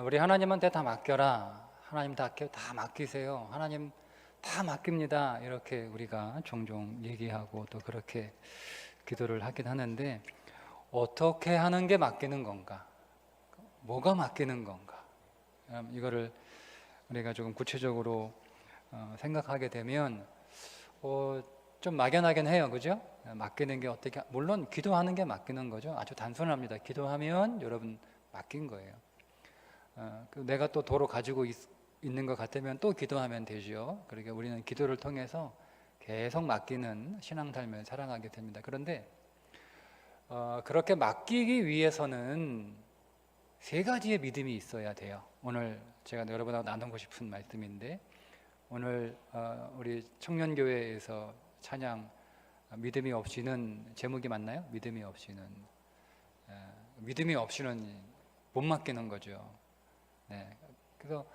우리 하나님한테 다 맡겨라. 하나님 다 맡기세요. 하나님 다 맡깁니다. 이렇게 우리가 종종 얘기하고 또 그렇게 기도를 하긴 하는데, 어떻게 하는 게 맡기는 건가? 뭐가 맡기는 건가? 이거를 우리가 조금 구체적으로 생각하게 되면 좀 막연하긴 해요. 그죠? 맡기는 게 어떻게, 물론 기도하는 게 맡기는 거죠. 아주 단순합니다. 기도하면 여러분 맡긴 거예요. 내가 또 도로 가지고 있는 것 같으면 또 기도하면 되죠. 그러니까 우리는 기도를 통해서 계속 맡기는 신앙 삶을 살아가게 됩니다. 그런데 그렇게 맡기기 위해서는 세 가지의 믿음이 있어야 돼요. 오늘 제가 여러분하고 나누고 싶은 말씀인데, 오늘 우리 청년교회에서 찬양 믿음이 없이는, 제목이 맞나요? 믿음이 없이는 못 맡기는 거죠. 네. 그래서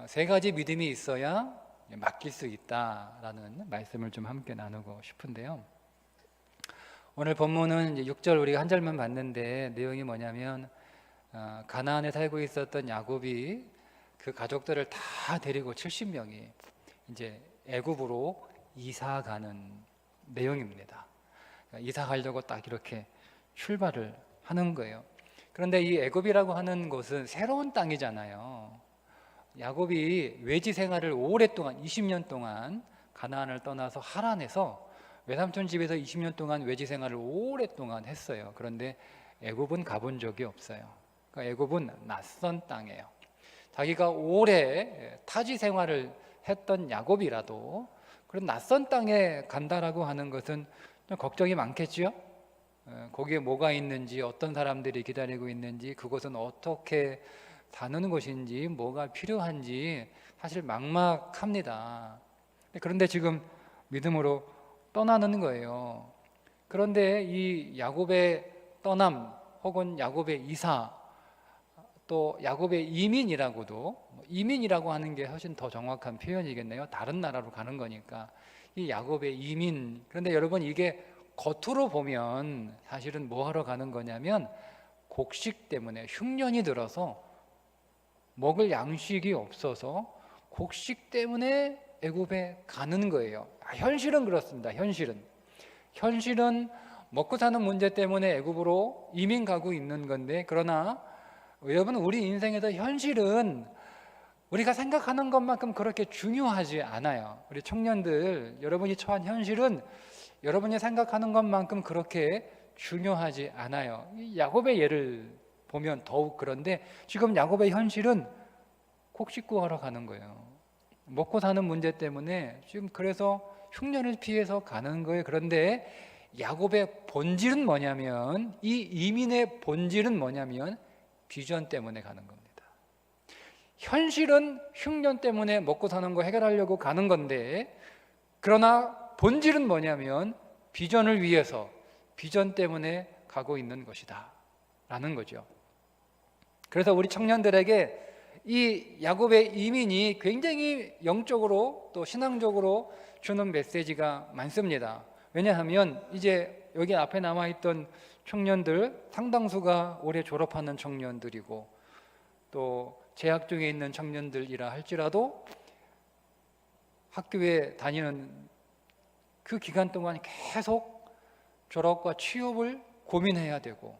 세 가지 믿음이 있어야 맡길 수 있다라는 말씀을 좀 함께 나누고 싶은데요. 오늘 본문은 이제 6절 우리가 한 절만 봤는데, 내용이 뭐냐면 가나안에 살고 있었던 야곱이 그 가족들을 다 데리고 70명이 이제 애굽으로 이사 가는 내용입니다. 이사 가려고 딱 이렇게 출발을 하는 거예요. 그런데 이 애굽이라고 하는 곳은 새로운 땅이잖아요. 야곱이 외지 생활을 오랫동안 20년 동안 가나안을 떠나서 하란에서 외삼촌 집에서 20년 동안 외지 생활을 오랫동안 했어요. 그런데 애굽은 가본 적이 없어요. 그러니까 애굽은 낯선 땅이에요. 자기가 오래 타지 생활을 했던 야곱이라도 그런 낯선 땅에 간다라고 하는 것은 좀 걱정이 많겠죠. 거기에 뭐가 있는지, 어떤 사람들이 기다리고 있는지, 그곳은 어떻게 사는 곳인지, 뭐가 필요한지 사실 막막합니다. 그런데 지금 믿음으로 떠나는 거예요. 그런데 이 야곱의 떠남 혹은 야곱의 이사, 또 야곱의 이민이라고 하는 게 훨씬 더 정확한 표현이겠네요. 다른 나라로 가는 거니까 이 야곱의 이민. 그런데 여러분, 이게 겉으로 보면 사실은 뭐 하러 가는 거냐면, 곡식 때문에 흉년이 들어서 먹을 양식이 없어서 곡식 때문에 애굽에 가는 거예요. 현실은 그렇습니다. 현실은 먹고 사는 문제 때문에 애굽으로 이민 가고 있는 건데, 그러나 여러분, 우리 인생에서 현실은 우리가 생각하는 것만큼 그렇게 중요하지 않아요. 우리 청년들, 여러분이 처한 현실은 여러분이 생각하는 것만큼 그렇게 중요하지 않아요. 야곱의 예를 보면 더욱 그런데, 지금 야곱의 현실은 곡식 구하러 가는 거예요. 먹고 사는 문제 때문에 지금 그래서 흉년을 피해서 가는 거예요. 그런데 야곱의 본질은 뭐냐면, 이 이민의 본질은 뭐냐면 비전 때문에 가는 겁니다. 현실은 흉년 때문에 먹고 사는 거 해결하려고 가는 건데, 그러나 본질은 뭐냐면 비전을 위해서, 비전 때문에 가고 있는 것이다 라는 거죠. 그래서 우리 청년들에게 이 야곱의 이민이 굉장히 영적으로 또 신앙적으로 주는 메시지가 많습니다. 왜냐하면 이제 여기 앞에 남아있던 청년들 상당수가 올해 졸업하는 청년들이고, 또 재학 중에 있는 청년들이라 할지라도 학교에 다니는 그 기간 동안 계속 졸업과 취업을 고민해야 되고,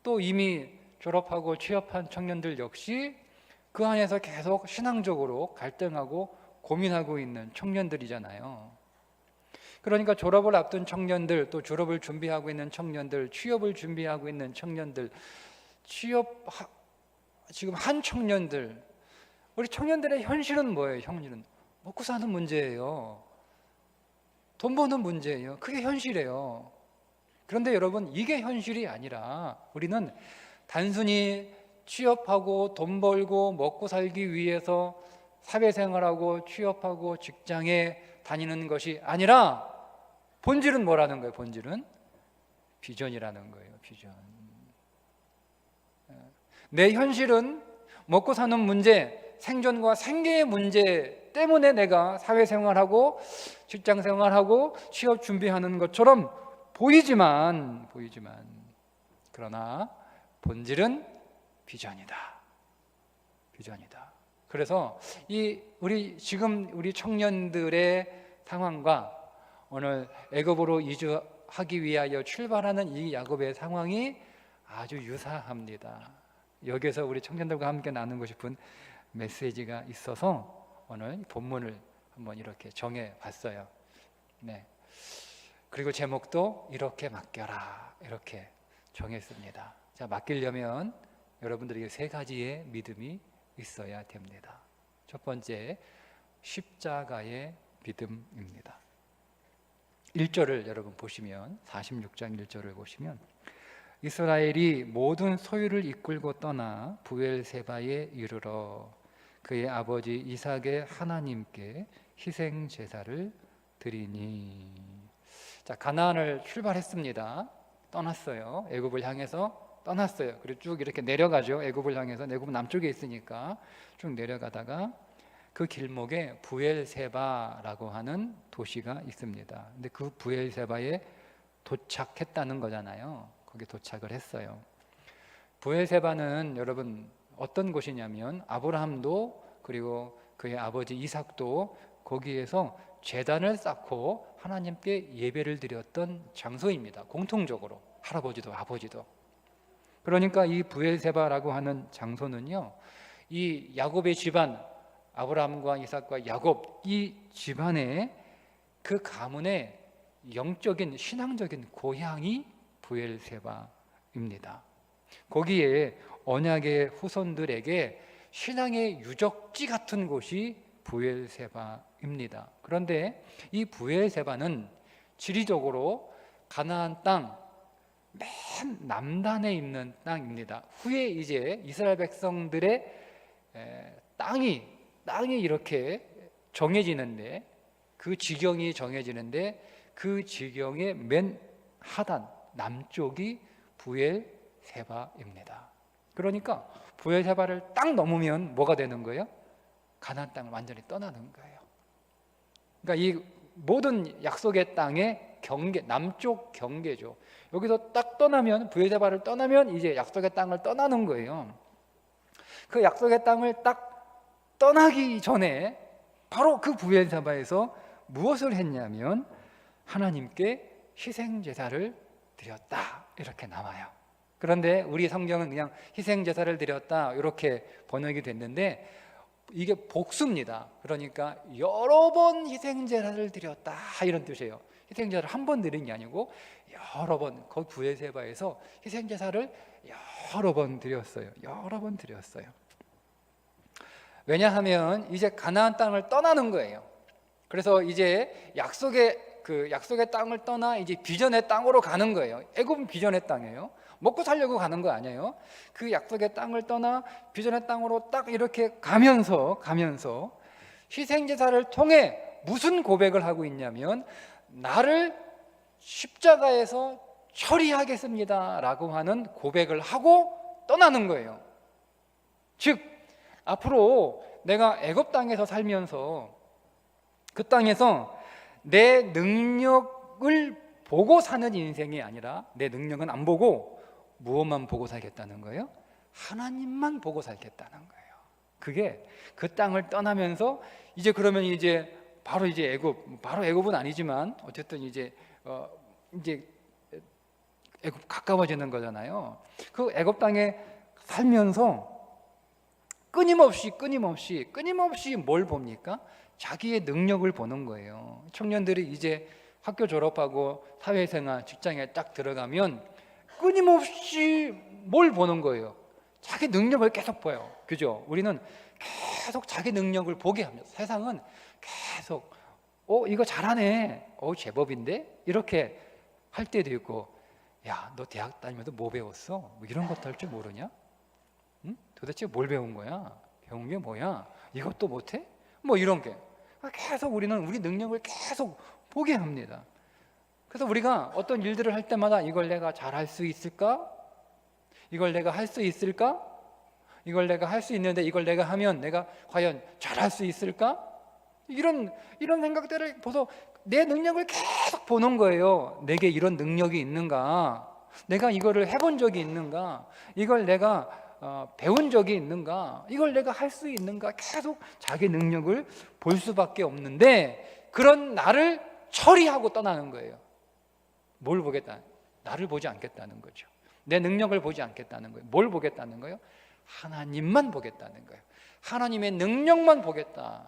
또 이미 졸업하고 취업한 청년들 역시 그 안에서 계속 신앙적으로 갈등하고 고민하고 있는 청년들이잖아요. 그러니까 졸업을 앞둔 청년들, 또 졸업을 준비하고 있는 청년들, 취업을 준비하고 있는 청년들, 지금 한 청년들, 우리 청년들의 현실은 뭐예요? 현실은 먹고 사는 문제예요. 돈 버는 문제예요. 그게 현실이에요. 그런데 여러분, 이게 현실이 아니라 우리는 단순히 취업하고 돈 벌고 먹고 살기 위해서 사회생활하고 취업하고 직장에 다니는 것이 아니라, 본질은 뭐라는 거예요? 본질은 비전이라는 거예요. 비전. 내 현실은 먹고 사는 문제, 생존과 생계의 문제 때문에 내가 사회생활하고 직장생활하고 취업 준비하는 것처럼 보이지만 그러나 본질은 비전이다. 비전이다. 그래서 우리 청년들의 상황과 오늘 애굽으로 이주하기 위하여 출발하는 이 야곱의 상황이 아주 유사합니다. 여기서 우리 청년들과 함께 나누고 싶은 메시지가 있어서 오늘 본문을 한번 이렇게 정해 봤어요. 네. 그리고 제목도 이렇게 맡겨라, 이렇게 정했습니다. 자, 맡기려면 여러분들에게 세 가지의 믿음이 있어야 됩니다. 첫 번째, 십자가의 믿음입니다. 1절을 여러분 보시면, 46장 1절을 보시면, 이스라엘이 모든 소유를 이끌고 떠나 브엘세바에 이르러 그의 아버지 이삭의 하나님께 희생 제사를 드리니. 자, 가나안을 출발했습니다. 떠났어요. 애굽을 향해서 떠났어요. 그리고 쭉 이렇게 내려가죠. 애굽을 향해서. 애굽은 남쪽에 있으니까 쭉 내려가다가 그 길목에 브엘세바라고 하는 도시가 있습니다. 근데 그 브엘세바에 도착했다는 거잖아요. 거기 도착을 했어요. 브엘세바는 여러분 어떤 곳이냐면 아브라함도 그리고 그의 아버지 이삭도 거기에서 제단을 쌓고 하나님께 예배를 드렸던 장소입니다. 공통적으로 할아버지도 아버지도. 그러니까 이 브엘세바라고 하는 장소는요, 이 야곱의 집안, 아브라함과 이삭과 야곱, 이 집안의 그 가문의 영적인 신앙적인 고향이 브엘세바입니다. 거기에 언약의 후손들에게 신앙의 유적지 같은 곳이 브엘세바입니다. 그런데 이 브엘세바는 지리적으로 가나안 땅 맨 남단에 있는 땅입니다. 후에 이제 이스라엘 백성들의 땅이 이렇게 정해지는데, 그 지경이 정해지는데 그 지경의 맨 하단 남쪽이 브엘세바입니다. 그러니까 브엘세바를 딱 넘으면 뭐가 되는 거예요? 가나안 땅을 완전히 떠나는 거예요. 그러니까 이 모든 약속의 땅의 경계, 남쪽 경계죠. 여기서 딱 떠나면, 브엘세바를 떠나면 이제 약속의 땅을 떠나는 거예요. 그 약속의 땅을 딱 떠나기 전에 바로 그 브엘세바에서 무엇을 했냐면 하나님께 희생 제사를 드렸다, 이렇게 나와요. 그런데 우리 성경은 그냥 희생 제사를 드렸다 이렇게 번역이 됐는데 이게 복수입니다. 그러니까 여러 번 희생 제사를 드렸다 이런 뜻이에요. 희생 제사를 한 번 드린 게 아니고 여러 번, 거기 브엘세바에서 희생 제사를 여러 번 드렸어요. 여러 번 드렸어요. 왜냐하면 이제 가나안 땅을 떠나는 거예요. 그래서 이제 약속의 땅을 떠나 이제 비전의 땅으로 가는 거예요. 애굽은 비전의 땅이에요. 먹고 살려고 가는 거 아니에요. 그 약속의 땅을 떠나 비전의 땅으로 딱 이렇게 가면서 희생 제사를 통해 무슨 고백을 하고 있냐면 나를 십자가에서 처리하겠습니다라고 하는 고백을 하고 떠나는 거예요. 즉 앞으로 내가 애굽 땅에서 살면서 그 땅에서 내 능력을 보고 사는 인생이 아니라 내 능력은 안 보고 무엇만 보고 살겠다는 거예요? 하나님만 보고 살겠다는 거예요. 그게 그 땅을 떠나면서 이제 그러면 이제 바로 애굽은 아니지만 어쨌든 이제 애굽 가까워지는 거잖아요. 그 애굽 땅에 살면서 끊임없이 뭘 봅니까? 자기의 능력을 보는 거예요. 청년들이 이제 학교 졸업하고 사회생활, 직장에 딱 들어가면 끊임없이 뭘 보는 거예요? 자기 능력을 계속 봐요. 그죠? 우리는 계속 자기 능력을 보게 합니다. 세상은 계속 이거 잘하네, 제법인데? 이렇게 할 때도 있고, 야, 너 대학 다니면서 뭐 배웠어? 뭐 이런 것도 할 줄 모르냐? 응? 도대체 뭘 배운 거야? 배운 게 뭐야? 이것도 못해? 뭐 이런 게 계속 우리는 우리 능력을 계속 보게 합니다. 그래서 우리가 어떤 일들을 할 때마다 이걸 내가 잘할 수 있을까? 이걸 내가 할 수 있을까? 이걸 내가 할 수 있는데 이걸 내가 하면 내가 과연 잘할 수 있을까? 이런 생각들을 보서 내 능력을 계속 보는 거예요. 내게 이런 능력이 있는가? 내가 이거를 해본 적이 있는가? 이걸 내가 배운 적이 있는가? 이걸 내가 할 수 있는가? 계속 자기 능력을 볼 수밖에 없는데 그런 나를 처리하고 떠나는 거예요. 뭘 보겠다? 나를 보지 않겠다는 거죠. 내 능력을 보지 않겠다는 거예요. 뭘 보겠다는 거예요? 하나님만 보겠다는 거예요. 하나님의 능력만 보겠다.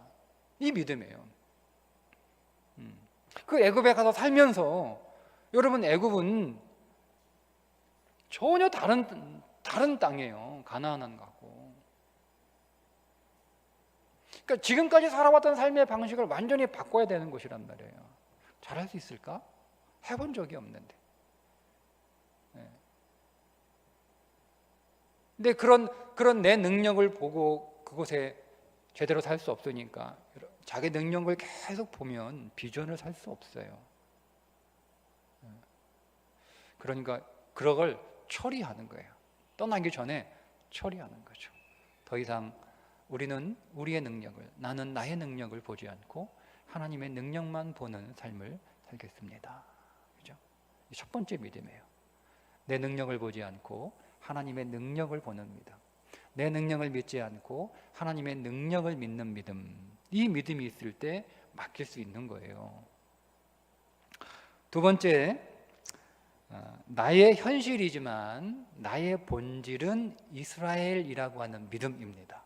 이 믿음이에요. 그 애굽에 가서 살면서 여러분, 애굽은 전혀 다른 땅이에요. 가나안 가고. 그러니까 지금까지 살아왔던 삶의 방식을 완전히 바꿔야 되는 것이란 말이에요. 잘할 수 있을까? 해본 적이 없는데. 근데 그런 내 능력을 보고 그곳에 제대로 살 수 없으니까 자기 능력을 계속 보면 비전을 살 수 없어요. 그러니까 그런 걸 처리하는 거예요. 떠나기 전에 처리하는 거죠. 더 이상 우리는 우리의 능력을, 나는 나의 능력을 보지 않고 하나님의 능력만 보는 삶을 살겠습니다. 그죠? 첫 번째 믿음이에요. 내 능력을 보지 않고 하나님의 능력을 보는 믿음. 내 능력을 믿지 않고 하나님의 능력을 믿는 믿음. 이 믿음이 있을 때 맡길 수 있는 거예요. 두 번째, 나의 현실이지만 나의 본질은 이스라엘이라고 하는 믿음입니다.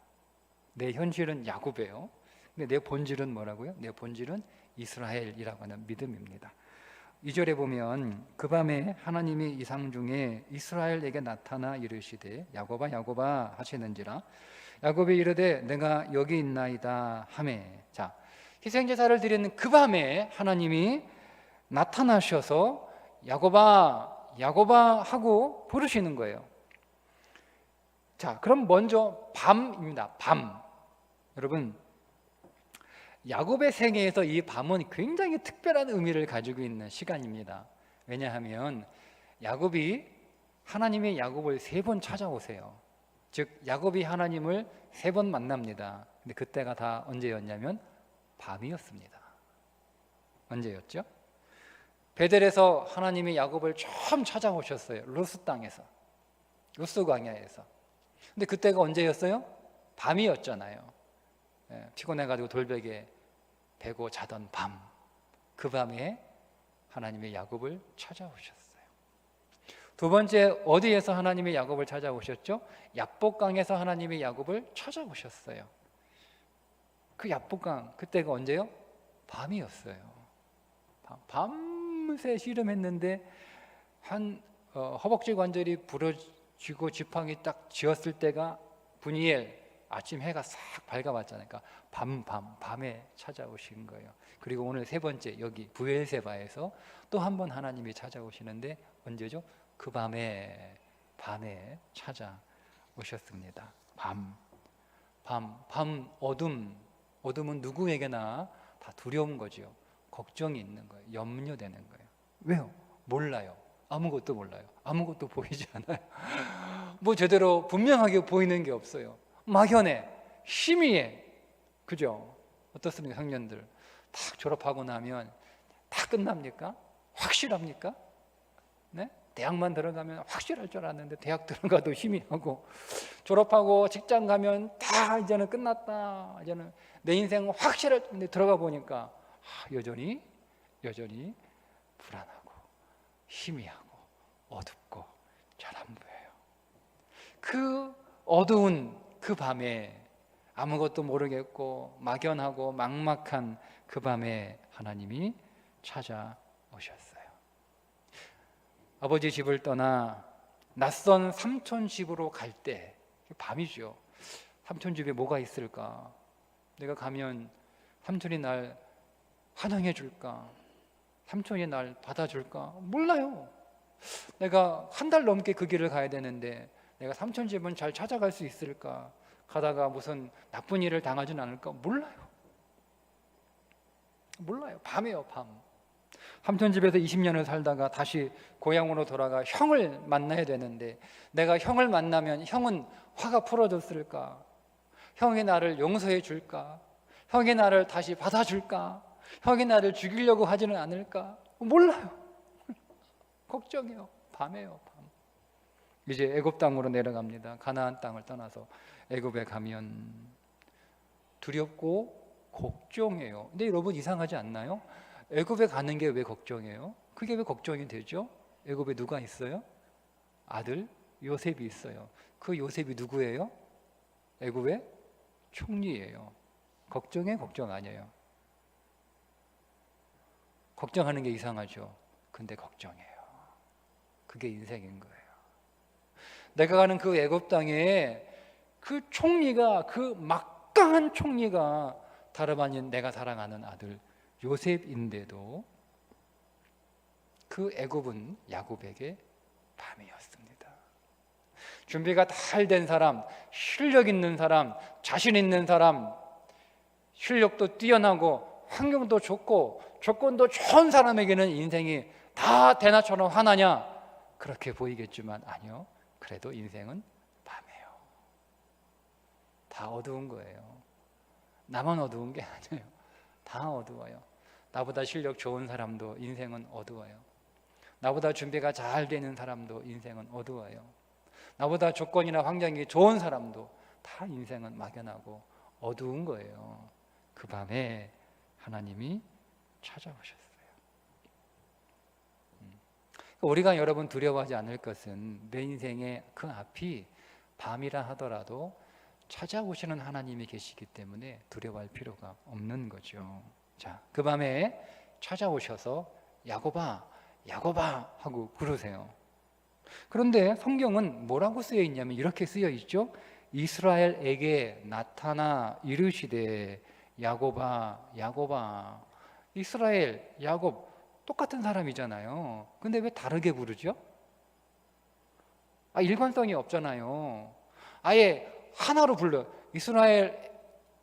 내 현실은 야곱이에요. 근데 내 본질은 뭐라고요? 내 본질은 이스라엘이라고 하는 믿음입니다. 2절에 보면 그 밤에 하나님이 이상 중에 이스라엘에게 나타나 이르시되 야곱아 야곱아 하시는지라 야곱이 이르되 내가 여기 있나이다 하매. 자, 희생제사를 드리는 그 밤에 하나님이 나타나셔서 야곱아 야곱아 하고 부르시는 거예요. 자, 그럼 먼저 밤입니다. 밤. 여러분, 야곱의 생애에서 이 밤은 굉장히 특별한 의미를 가지고 있는 시간입니다. 왜냐하면 야곱이 하나님의 야곱을 3번 찾아오세요. 즉 야곱이 하나님을 3번 만납니다. 근데 그때가 다 언제였냐면 밤이었습니다. 언제였죠? 베델에서 하나님이 야곱을 처음 찾아오셨어요. 루스 땅에서, 루스 광야에서. 근데 그때가 언제였어요? 밤이었잖아요. 피곤해가지고 돌베개 베고 자던 밤, 그 밤에 하나님의 야곱을 찾아오셨어요. 두 번째, 어디에서 하나님의 야곱을 찾아오셨죠? 야복강에서 하나님의 야곱을 찾아오셨어요. 그 야복강, 그때가 언제요? 밤이었어요. 밤새 씨름했는데 한 허벅지 관절이 부러지고 지팡이 딱 쥐었을 때가 분이엘, 아침 해가 싹 밝아왔잖아요. 그러니까 밤에 찾아오신 거예요. 그리고 오늘 세 번째, 여기 부엘세바에서 또 한 번 하나님이 찾아오시는데 언제죠? 그 밤에 찾아오셨습니다. 어둠은 누구에게나 다 두려운 거죠. 걱정이 있는 거예요. 염려되는 거예요. 왜요? 몰라요. 아무것도 몰라요. 아무것도 보이지 않아요. 뭐 제대로 분명하게 보이는 게 없어요. 막연해, 희미해. 그죠? 어떻습니까, 청년들? 딱 졸업하고 나면 다 끝납니까? 확실합니까? 네? 대학만 들어가면 확실할 줄 알았는데 대학 들어가도 희미하고, 졸업하고 직장 가면 다 이제는 끝났다, 이제는 내 인생 확실할 텐데 들어가 보니까 여전히 불안하고 희미하고 어둡고 잘 안 보여요. 그 어두운 그 밤에, 아무것도 모르겠고 막연하고 막막한 그 밤에 하나님이 찾아오셨어요. 아버지 집을 떠나 낯선 삼촌 집으로 갈 때, 밤이죠. 삼촌 집에 뭐가 있을까? 내가 가면 삼촌이 날 환영해 줄까? 삼촌이 날 받아줄까? 몰라요. 내가 한 달 넘게 그 길을 가야 되는데 내가 삼촌 집은 잘 찾아갈 수 있을까? 가다가 무슨 나쁜 일을 당하진 않을까? 몰라요. 밤이에요, 밤. 삼촌 집에서 20년을 살다가 다시 고향으로 돌아가 형을 만나야 되는데, 내가 형을 만나면 형은 화가 풀어졌을까? 형이 나를 용서해 줄까? 형이 나를 다시 받아줄까? 형이 나를 죽이려고 하지는 않을까? 몰라요. 걱정해요. 밤이에요, 밤. 이제 애굽 땅으로 내려갑니다. 가나안 땅을 떠나서 애굽에 가면 두렵고 걱정해요. 근데 여러분 이상하지 않나요? 애굽에 가는 게 왜 걱정해요? 그게 왜 걱정이 되죠? 애굽에 누가 있어요? 아들 요셉이 있어요. 그 요셉이 누구예요? 애굽의 총리예요. 걱정해? 걱정 아니에요. 걱정하는 게 이상하죠. 근데 걱정해요. 그게 인생인 거예요. 내가 가는 그 애굽 땅에 그 총리가, 그 막강한 총리가 다름 아닌 내가 사랑하는 아들 요셉인데도 그 애굽은 야곱에게 밤이었습니다. 준비가 잘 된 사람, 실력 있는 사람, 자신 있는 사람, 실력도 뛰어나고 환경도 좋고 조건도 좋은 사람에게는 인생이 다 대낮처럼 환하냐? 그렇게 보이겠지만 아니요. 그래도 인생은 밤이에요. 다 어두운 거예요. 나만 어두운 게 아니에요. 다 어두워요. 나보다 실력 좋은 사람도 인생은 어두워요. 나보다 준비가 잘 되는 사람도 인생은 어두워요. 나보다 조건이나 환경이 좋은 사람도 다 인생은 막연하고 어두운 거예요. 그 밤에 하나님이 찾아오셨어요. 우리가 여러분 두려워하지 않을 것은 내 인생의 그 앞이 밤이라 하더라도 찾아오시는 하나님이 계시기 때문에 두려워할 필요가 없는 거죠. 자, 그 밤에 찾아오셔서 야곱아, 야곱아 하고 부르세요. 그런데 성경은 뭐라고 쓰여 있냐면 이렇게 쓰여 있죠. 이스라엘에게 나타나 이르시되 야곱아, 야곱아. 이스라엘, 야곱 똑같은 사람이잖아요. 근데 왜 다르게 부르죠? 일관성이 없잖아요. 아예 하나로 불러.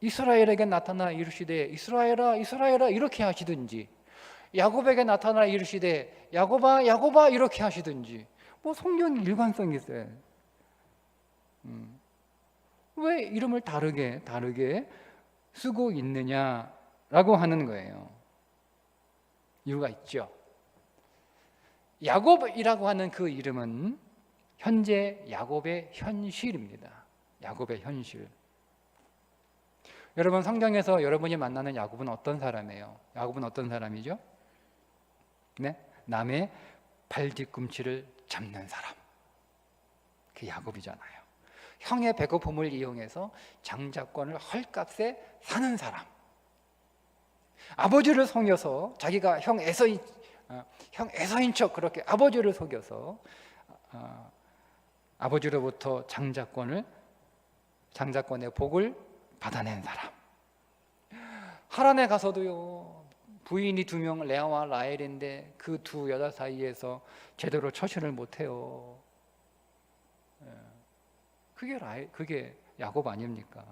이스라엘에게 나타나 이르시되 이스라엘아, 이스라엘아 이렇게 하시든지, 야곱에게 나타나 이르시되 야곱아, 야곱아 이렇게 하시든지, 뭐 성경이 일관성이 있어요. 왜 이름을 다르게 쓰고 있느냐라고 하는 거예요. 이유가 있죠. 야곱이라고 하는 그 이름은 현재 야곱의 현실입니다. 야곱의 현실. 여러분 성경에서 여러분이 만나는 야곱은 어떤 사람이에요? 야곱은 어떤 사람이죠? 네? 남의 발뒤꿈치를 잡는 사람. 그게 야곱이잖아요. 형의 배고픔을 이용해서 장자권을 헐값에 사는 사람. 아버지를 속여서 자기가 형 에서인 척 그렇게 아버지를 속여서 아버지로부터 장자권의 복을 받아낸 사람. 하란에 가서도요, 부인이 2명 레아와 라헬인데 그 두 여자 사이에서 제대로 처신을 못해요. 그게 야곱 아닙니까?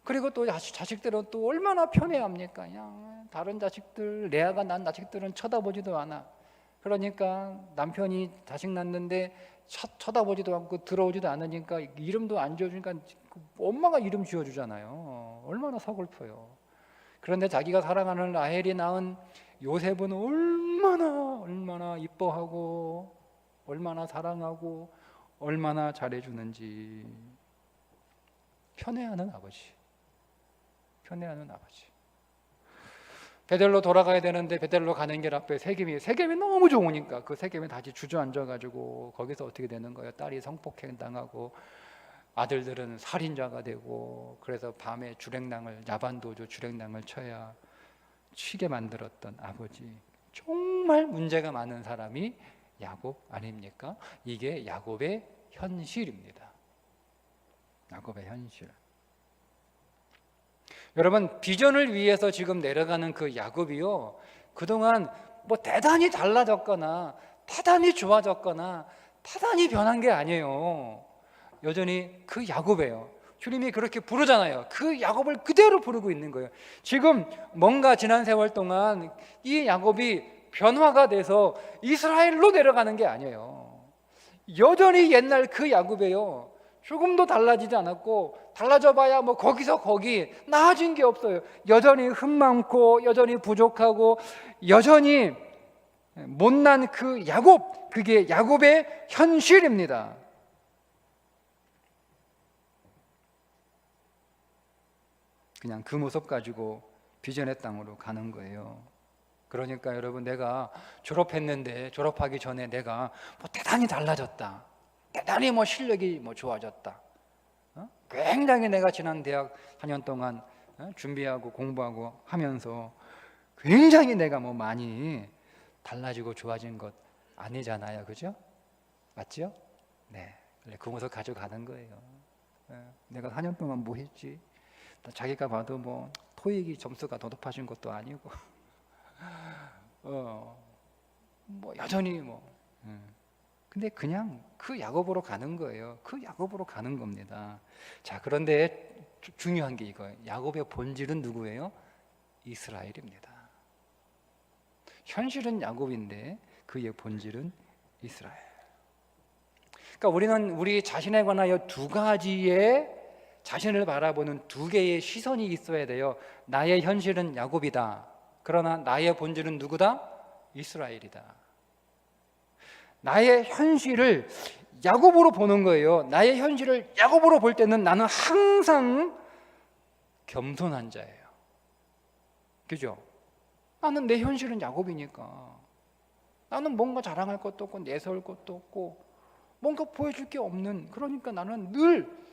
그리고 또 자식들은 또 얼마나 편애합니까? 그냥 다른 자식들, 레아가 낳은 자식들은 쳐다보지도 않아. 그러니까 남편이 자식 낳는데 쳐다보지도 않고 들어오지도 않으니까 이름도 안 지어주니까 엄마가 이름 지어주잖아요. 얼마나 서글퍼요. 그런데 자기가 사랑하는 라헬이 낳은 요셉은 얼마나 이뻐하고 얼마나 사랑하고 얼마나 잘해주는지. 편애하는 아버지. 베델로 돌아가야 되는데 베델로 가는 길 앞에 세겜이 너무 좋으니까 그 세겜에 다시 주저앉아가지고 거기서 어떻게 되는 거예요? 딸이 성폭행 당하고 아들들은 살인자가 되고, 그래서 밤에 야반도주 주랭랑을 쳐야 치게 만들었던 아버지. 정말 문제가 많은 사람이 야곱 아닙니까? 이게 야곱의 현실입니다. 야곱의 현실. 여러분, 비전을 위해서 지금 내려가는 그 야곱이요, 그동안 뭐 대단히 달라졌거나 대단히 좋아졌거나 대단히 변한 게 아니에요. 여전히 그 야곱이에요. 주님이 그렇게 부르잖아요. 그 야곱을 그대로 부르고 있는 거예요. 지금 뭔가 지난 세월 동안 이 야곱이 변화가 돼서 이스라엘로 내려가는 게 아니에요. 여전히 옛날 그 야곱이에요. 조금도 달라지지 않았고, 달라져 봐야 뭐 거기서 거기 나아진 게 없어요. 여전히 흠 많고 여전히 부족하고 여전히 못난 그 야곱, 그게 야곱의 현실입니다. 그냥 그 모습 가지고 비전의 땅으로 가는 거예요. 그러니까 여러분, 내가 졸업했는데 졸업하기 전에 내가 뭐 대단히 달라졌다, 대단히 뭐 실력이 뭐 좋아졌다, 굉장히 내가 지난 대학 4년 동안 준비하고 공부하고 하면서 굉장히 내가 뭐 많이 달라지고 좋아진 것 아니잖아요, 그죠? 맞죠? 네, 그 모습 가져가는 거예요. 내가 4년 동안 뭐 했지? 자기가 봐도 뭐 토익이 점수가 더 높아진 것도 아니고 뭐 여전히 뭐 근데 그냥 그 야곱으로 가는 거예요. 그 야곱으로 가는 겁니다. 자, 그런데 중요한 게 이거예요. 야곱의 본질은 누구예요? 이스라엘입니다. 현실은 야곱인데 그의 본질은 이스라엘. 그러니까 우리는 우리 자신에 관하여 두 가지의 자신을 바라보는 두 개의 시선이 있어야 돼요. 나의 현실은 야곱이다. 그러나 나의 본질은 누구다? 이스라엘이다. 나의 현실을 야곱으로 보는 거예요. 나의 현실을 야곱으로 볼 때는 나는 항상 겸손한 자예요. 그죠? 나는 내 현실은 야곱이니까 나는 뭔가 자랑할 것도 없고 내세울 것도 없고 뭔가 보여줄 게 없는, 그러니까 나는 늘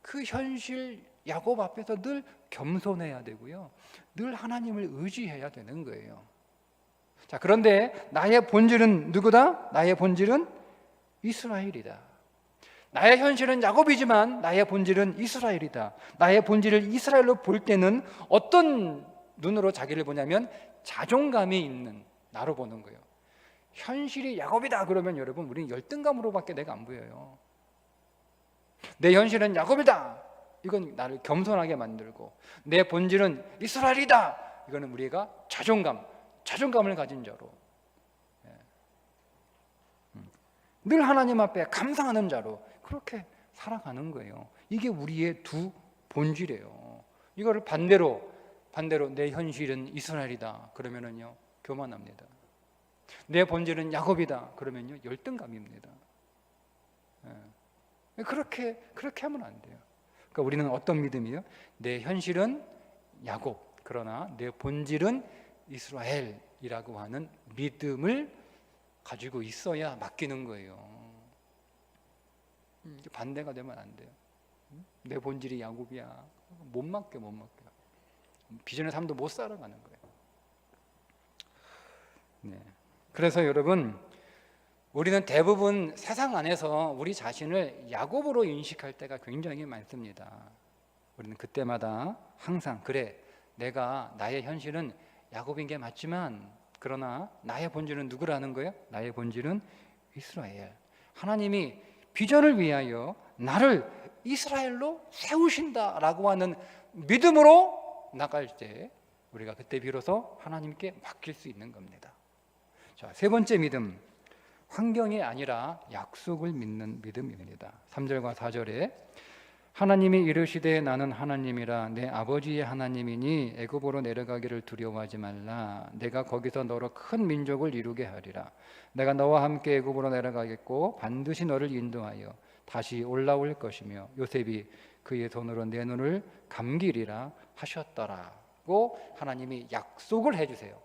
그 현실 야곱 앞에서 늘 겸손해야 되고요, 늘 하나님을 의지해야 되는 거예요. 자, 그런데 나의 본질은 누구다? 나의 본질은 이스라엘이다. 나의 현실은 야곱이지만 나의 본질은 이스라엘이다. 나의 본질을 이스라엘로 볼 때는 어떤 눈으로 자기를 보냐면 자존감이 있는 나로 보는 거예요. 현실이 야곱이다 그러면 여러분, 우리는 열등감으로밖에 내가 안 보여요. 내 현실은 야곱이다, 이건 나를 겸손하게 만들고, 내 본질은 이스라엘이다, 이거는 우리가 자존감을 가진 자로, 늘 하나님 앞에 감사하는 자로 그렇게 살아가는 거예요. 이게 우리의 두 본질이에요. 이거를 반대로 내 현실은 이스라엘이다 그러면은요 교만합니다. 내 본질은 야곱이다 그러면요 열등감입니다. 그렇게 하면 안 돼요. 그러니까 우리는 어떤 믿음이에요? 내 현실은 야곱, 그러나 내 본질은 이스라엘이라고 하는 믿음을 가지고 있어야 맡기는 거예요. 반대가 되면 안 돼요. 내 본질이 야곱이야, 못 맡겨. 비전의 삶도 못 살아가는 거예요. 네. 그래서 여러분, 우리는 대부분 세상 안에서 우리 자신을 야곱으로 인식할 때가 굉장히 많습니다. 우리는 그때마다 항상 그래, 내가 나의 현실은 야곱인 게 맞지만 그러나 나의 본질은 누구라는 거예요? 나의 본질은 이스라엘. 하나님이 비전을 위하여 나를 이스라엘로 세우신다라고 하는 믿음으로 나갈 때 우리가 그때 비로소 하나님께 맡길 수 있는 겁니다. 자, 세 번째 믿음, 환경이 아니라 약속을 믿는 믿음입니다. 3절과 4절에 하나님이 이르시되 나는 하나님이라 내 아버지의 하나님이니 애굽으로 내려가기를 두려워하지 말라. 내가 거기서 너로 큰 민족을 이루게 하리라. 내가 너와 함께 애굽으로 내려가겠고 반드시 너를 인도하여 다시 올라올 것이며 요셉이 그의 손으로 내 눈을 감기리라 하셨더라고 하나님이 약속을 해주세요.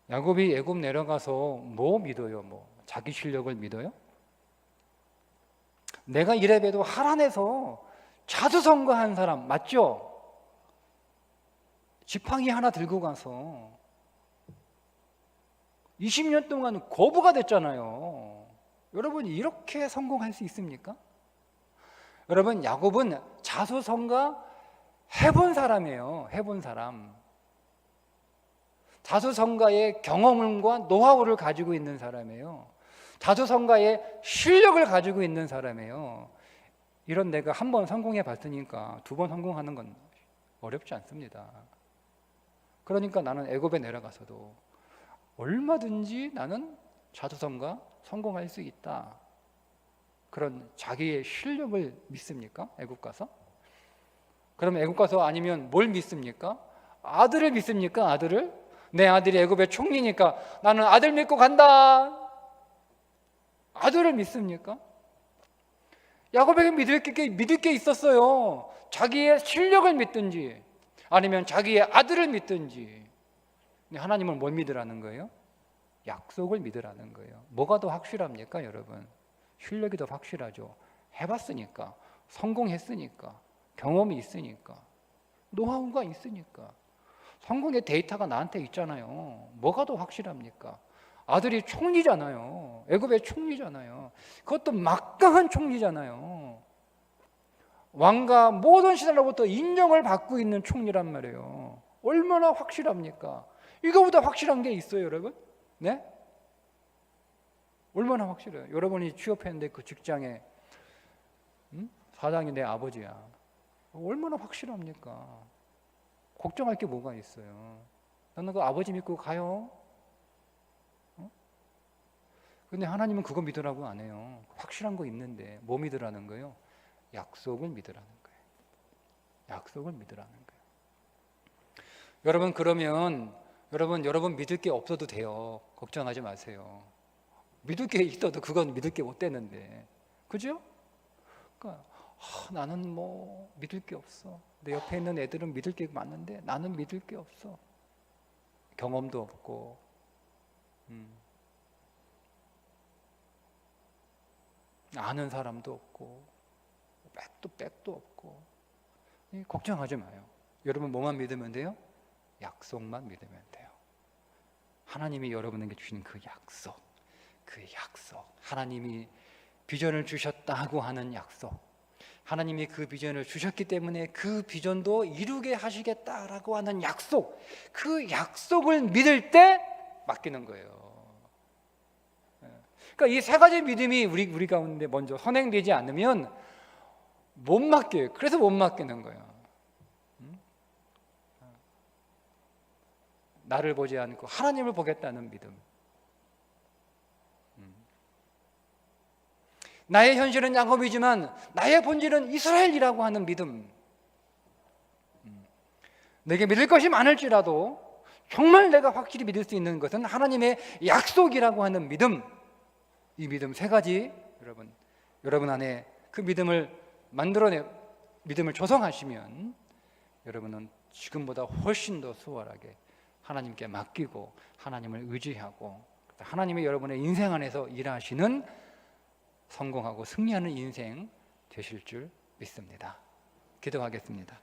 야곱이 애굽 내려가서 뭐 믿어요? 자기 실력을 믿어요? 내가 이래봬도 하란에서 자수성가한 사람 맞죠? 지팡이 하나 들고 가서 20년 동안 거부가 됐잖아요. 여러분, 이렇게 성공할 수 있습니까? 여러분, 야곱은 자수성가 해본 사람이에요. 해본 사람. 자수성가의 경험과 노하우를 가지고 있는 사람이에요. 자수성가의 실력을 가지고 있는 사람이에요. 이런 내가 한 번 성공해 봤으니까 두 번 성공하는 건 어렵지 않습니다. 그러니까 나는 애굽에 내려가서도 얼마든지 나는 자수성가 성공할 수 있다. 그런 자기의 실력을 믿습니까? 애굽 가서? 그럼 애굽 가서 아니면 뭘 믿습니까? 아들을 믿습니까? 아들을? 내 아들이 애굽의 총리니까 나는 아들 믿고 간다. 아들을 믿습니까? 야곱에게 믿을 게 있었어요. 자기의 실력을 믿든지 아니면 자기의 아들을 믿든지. 근데 하나님은 뭘 믿으라는 거예요? 약속을 믿으라는 거예요. 뭐가 더 확실합니까, 여러분? 실력이 더 확실하죠. 해봤으니까, 성공했으니까, 경험이 있으니까, 노하우가 있으니까. 성공의 데이터가 나한테 있잖아요. 뭐가 더 확실합니까? 아들이 총리잖아요. 애굽의 총리잖아요. 그것도 막강한 총리잖아요. 왕과 모든 신하로부터 인정을 받고 있는 총리란 말이에요. 얼마나 확실합니까? 이거보다 확실한 게 있어요, 여러분? 네? 얼마나 확실해요? 여러분이 취업했는데 그 직장에 사장이 내 아버지야. 얼마나 확실합니까? 걱정할 게 뭐가 있어요? 나는 그 아버지 믿고 가요. 근데 하나님은 그거 믿으라고 안 해요. 확실한 거 있는데 뭐 믿으라는 거예요? 약속을 믿으라는 거예요. 약속을 믿으라는 거예요. 여러분, 그러면 여러분 믿을 게 없어도 돼요. 걱정하지 마세요. 믿을 게 있어도 그건 믿을 게 못 되는데, 그죠? 그러니까 나는 뭐 믿을 게 없어. 내 옆에 있는 애들은 믿을 게 많은데 나는 믿을 게 없어. 경험도 없고, 아는 사람도 없고, 백도 없고. 걱정하지 마요. 여러분 뭐만 믿으면 돼요? 약속만 믿으면 돼요. 하나님이 여러분에게 주신 그 약속, 하나님이 비전을 주셨다고 하는 약속, 하나님이 그 비전을 주셨기 때문에 그 비전도 이루게 하시겠다라고 하는 약속, 그 약속을 믿을 때 맡기는 거예요. 그러니까 이 세 가지 믿음이 우리 가운데 먼저 선행되지 않으면 못 맡겨요. 그래서 못 맡기는 거예요. 나를 보지 않고 하나님을 보겠다는 믿음. 나의 현실은 야곱이지만 나의 본질은 이스라엘이라고 하는 믿음. 내게 믿을 것이 많을지라도 정말 내가 확실히 믿을 수 있는 것은 하나님의 약속이라고 하는 믿음. 이 믿음 세 가지 여러분 안에 그 믿음을 믿음을 조성하시면 여러분은 지금보다 훨씬 더 수월하게 하나님께 맡기고 하나님을 의지하고 하나님이 여러분의 인생 안에서 일하시는 성공하고 승리하는 인생 되실 줄 믿습니다. 기도하겠습니다.